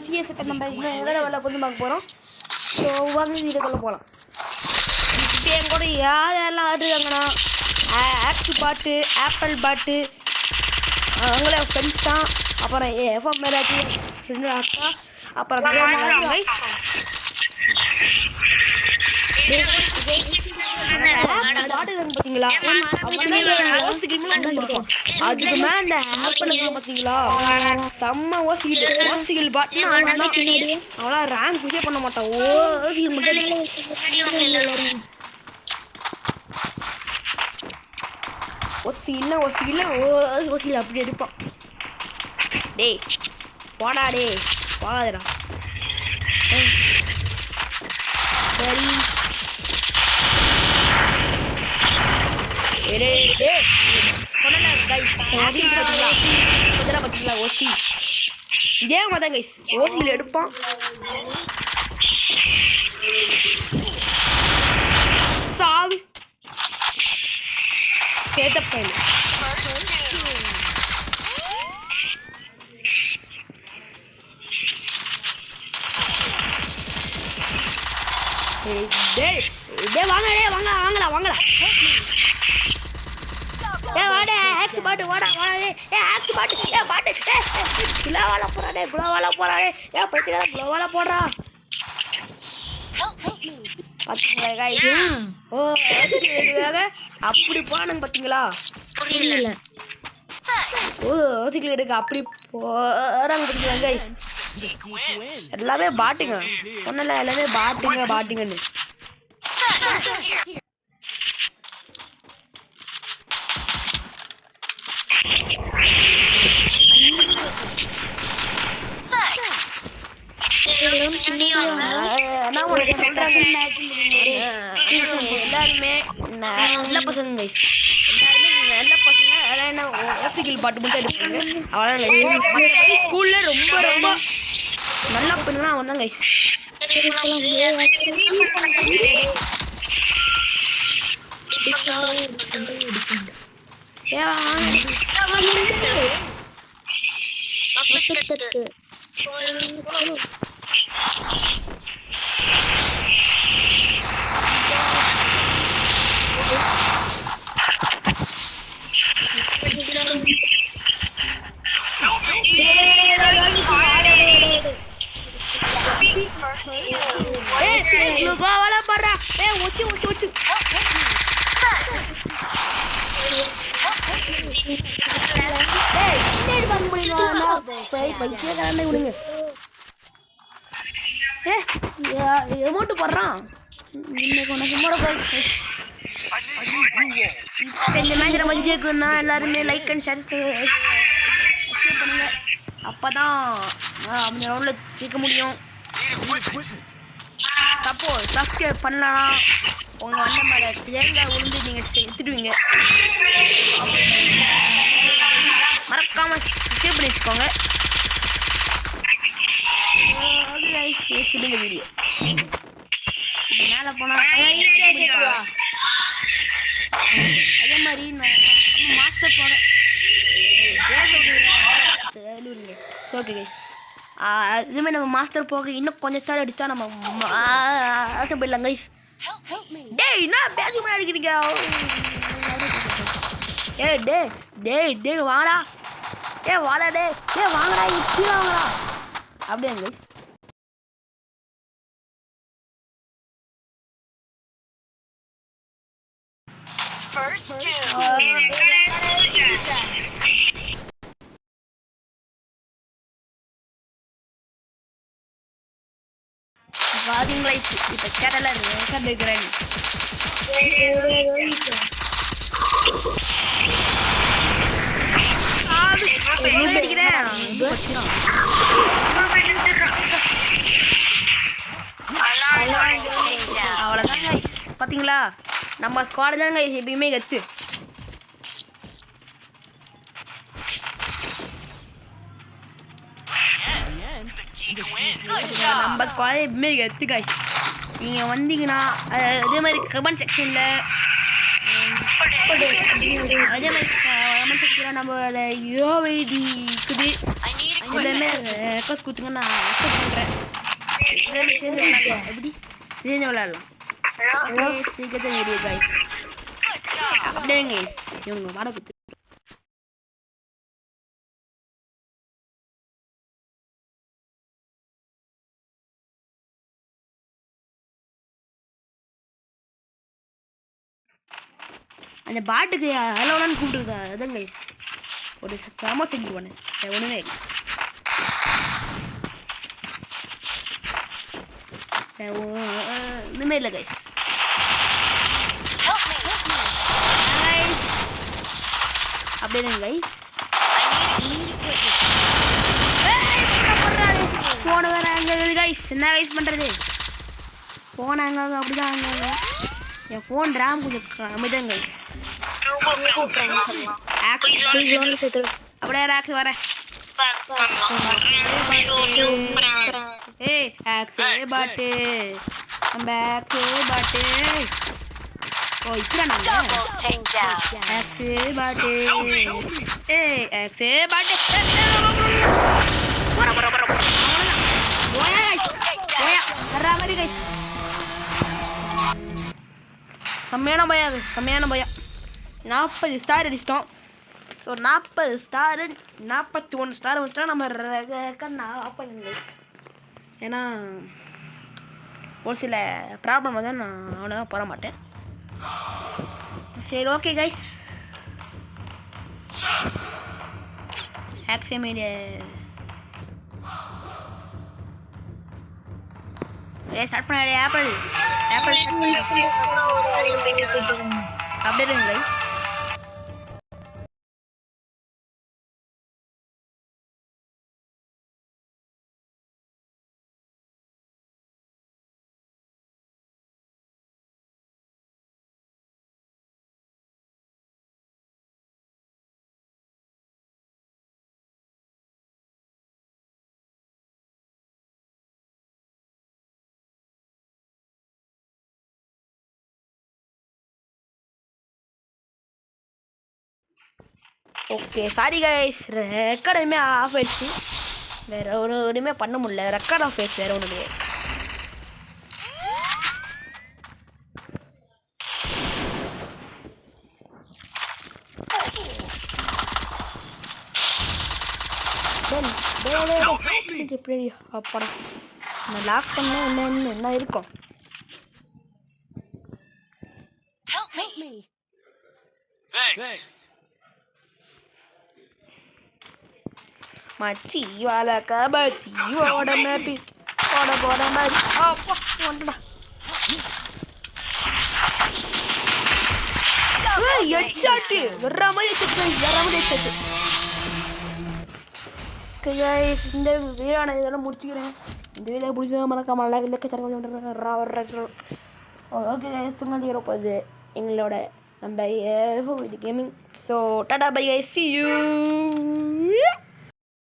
CS நம்ம வேற வேலை கொஞ்சம் பார்க்க போகிறோம். ஸோ வாங்க வீடியோக்குள்ள போகலாம். இப்போ என் கூட யார் யாரெல்லாம் ஆடுறாங்கன்னா ஆக்ஸ் பாட்டு, ஆப்பிள் பாட்டு, அவங்களே ஃப்ரெண்ட்ஸ் தான். அப்புறம் எஃப்எம் மேராஜி ஃப்ரெண்டு அக்கா, அப்புறம் பாத்தீங்களா அதுக்கு மேல அந்த ஆப்பிள் பாத்தீங்களா செம்ம ஓசிகள் பாட்டுனா அவளா ரேங்க் புஷே பண்ண மாட்டான். ஓசிகள் மட்டும் ஓசியில் அப்படி எடுப்பான். டேய் போடா, டே போகாதடா. சரி பார்த்தீங்களா ஓசி இதே மாதிரி கைஸ் ஓசியில் எடுப்பான். சாவி கேட்டப்ப வாங்கடா வாடே ஆக்ஸ் பாட்டு வாடா ஆக்ஸ் பாட்டு குளோவால போறாடே பத்தியா குளோவால போடுறா அப்படி போனாங்க பாத்தீங்களா? ஓசிக்கல் எடுக்க அப்படி போறாங்க பாத்தீங்களா கைஸ்? எல்லாமே பாட்டுங்க ஒன்னும் எல்லாமே பாட்டுங்கன்னு எல்லாருமே நல்ல பசங்க கைஸ், எல்லாருமே நல்ல பசங்க. அதெல்லாம் ஓசிக்கல் பாட்டு மட்டும் எடுப்பாங்க. அவ்வளோ ஸ்கூல்ல ரொம்ப ரொம்ப நல்ல பொண்ணுனா அவன் தான் கைஸ். போடுறான் இந்த மேட்ச் நம்ம ஜெயிக்கணும்னா எல்லாருமே லைக் அண்ட் ஷேர் பண்ணுங்க. அப்பதான் அந்த ரவுண்ட்ல ஜெயிக்க முடியும். சப்போஸ் சப்ஸ்கிரைப் பண்ணலாம். உங்க அண்ணன் மேல தேங்காய் உளுந்து நீங்க எடுத்துடுவீங்க. மறக்காம சப்ஸ்கிரைப் பண்ணி வச்சுக்கோங்க. வீடியோ மேல போனா அதே மாதிரி மாஸ்டர் போக ஓகே கைஸ். இதுமாதிரி நம்ம மாஸ்டர் போக இன்னும் கொஞ்சம் ஸ்டார் அடித்தா நம்ம போயிடலாம் கைஸ். டேய் என்ன பேசி முன்னாடி அடிக்கிறீங்க? டே வாடா, வாடா, வாங்கடா, கீழே வாங்கடா அப்படியே கைஸ். வாதிங்களா இப்ப கேட்டல இருக்கிறேன். அவ்வளவுதான் பாத்தீங்களா, நம்ம ஸ்குவாட் தாங்க எப்பயுமே கத்து. நம்ம ஸ்குவாட் எப்பவுமே கெத்து guys. நீங்க வந்தீங்கன்னா அதே மாதிரி கமெண்ட் செக்ஷன்ல நம்மளோட யோவைடி இருக்குது எல்லாமே ரெக்வஸ்ட் கொடுத்துங்க நான் அக்செப்ட் பண்ணுறேன். எல்லாமே சேர்ந்து விளையாடலாம். எப்படி சேர்ந்து விளையாடலாம் சீக்கிரம் வீடியோ guys. அப்படியே இவங்க மாட குத்து அந்த பாட்டுக்கு அலோலான்னு கூப்பிட்டுருக்கா. அதான் கைஸ் ஒரு செம செஞ்சு போனேன். ஒன்றுமே இல்லை. ஒன்றுமே இல்லை கைஸ். அப்படியே கைஸ் போன வேற அங்கே கைஸ் என்ன கைஸ் பண்ணுறது போனாங்க அப்படிதான் அங்கே என் ஃபோன் ரேம் கொஞ்சம் கம்மிதான் கைஸ். அப்படியே ராக்ஸ் வர ஏய் ஆக்ஸே பாட்டு பேக்கு பாட்டு ஓ இப்படி ஆக்ஸே பாட்டு ஏய் ஆக்ஸே பாட்டு செம்மையான பயம் அது செம்மையான பயம். 40 ஸ்டார் அடிச்சிட்டோம். ஸோ 40 ஸ்டாரு 41 ஸ்டார் வச்சுட்டா நம்ம ஆஃப் பண்ணுங்க. ஏன்னா ஒரு சில ப்ராப்ளம் வந்து நான் அவ்வளோதான் போட மாட்டேன். சரி ஓகே கைஸ் ஆக்ஸே மீடியா ஸ்டார்ட் பண்ண ஆப்பிள் அப்படியே guys. Okay sorry guys record எதுவுமே ஆஃப் ஆயிடுச்சு. வேறு ஒன்றுமே பண்ண முடியல. ரெக்கார்ட் ஆஃப் ஆயிடுச்சு. வேறு ஒன்றுமே எப்படி அப்படா நான் லாக் பண்ண என்ன இருக்கும் மச்சி வாழ கபச்சி ஓட மேபி போட மாதிரி அப்பா வந்துடா ஹெட்ஷாட் வர்ற மாதிரி ஹெட்ஷாட். ஓகே गाइस இந்த வீடியோ நான் இதெல்லாம் முடிச்சுக்கிறேன். இந்த வீடியோ பிடிச்சா மறக்காம லைக் சேனல் ஓகே गाइस உங்களுக்கு இருப்பது எங்களோட நம்ம gaming. So tata bye guys see you.